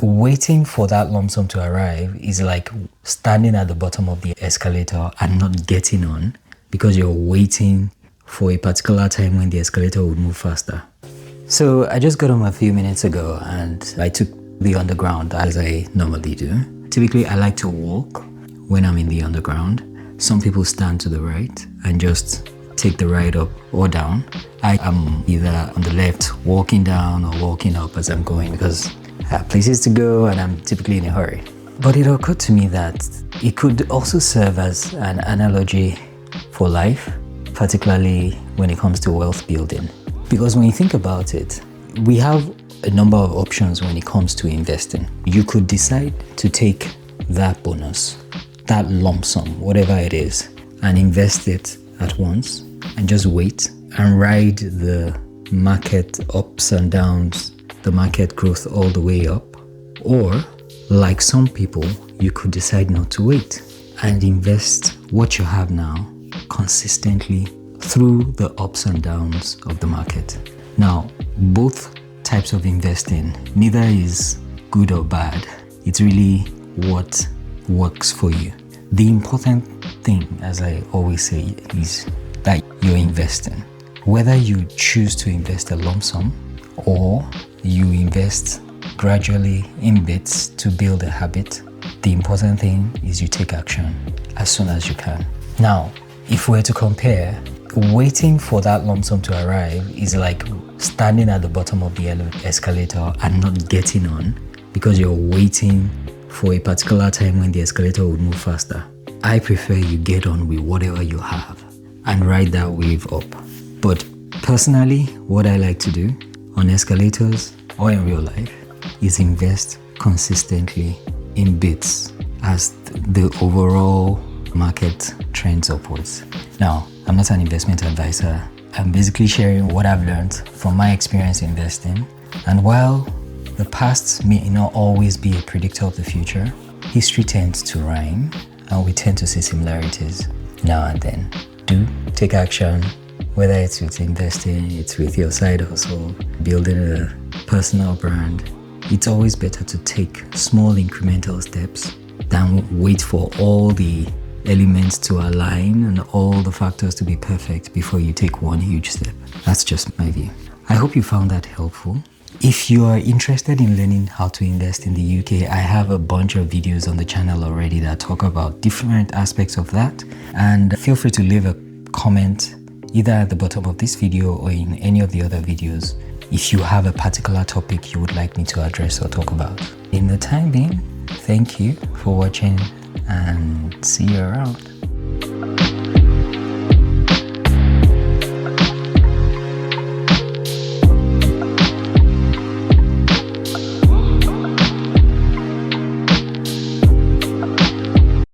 waiting for that lump sum to arrive is like standing at the bottom of the escalator and not getting on because you're waiting for a particular time when the escalator would move faster. So I just got home a few minutes ago and I took the underground as I normally do. Typically, I like to walk when I'm in the underground. Some people stand to the right and just take the ride up or down. I am either on the left walking down or walking up as I'm going because I have places to go and I'm typically in a hurry. But it occurred to me that it could also serve as an analogy for life, particularly when it comes to wealth building. Because when you think about it, we have a number of options when it comes to investing. You could decide to take that bonus, that lump sum, whatever it is, and invest it at once and just wait and ride the market ups and downs, the market growth all the way up. Or, like some people, you could decide not to wait and invest what you have now consistently through the ups and downs of the market. Now, both types of investing, neither is good or bad. It's really what works for you. The important thing, as I always say, is that you're investing. Whether you choose to invest a lump sum or you invest gradually in bits to build a habit, the important thing is you take action as soon as you can. Now, if we're to compare, waiting for that lump sum to arrive is like standing at the bottom of the escalator and not getting on because you're waiting for a particular time when the escalator would move faster. I prefer you get on with whatever you have and ride that wave up. But personally, what I like to do on escalators or in real life is invest consistently in bits as the overall market trends upwards. Now, I'm not an investment advisor. I'm basically sharing what I've learned from my experience investing. And while the past may not always be a predictor of the future, history tends to rhyme and we tend to see similarities now and then. Do take action, whether it's with investing, it's with your side hustle, building a personal brand. It's always better to take small incremental steps than wait for all the elements to align and all the factors to be perfect before you take one huge step. That's just my view. I hope you found that helpful. If you are interested in learning how to invest in the UK, I have a bunch of videos on the channel already that talk about different aspects of that. And feel free to leave a comment either at the bottom of this video or in any of the other videos if you have a particular topic you would like me to address or talk about. In the time being, thank you for watching and see you around.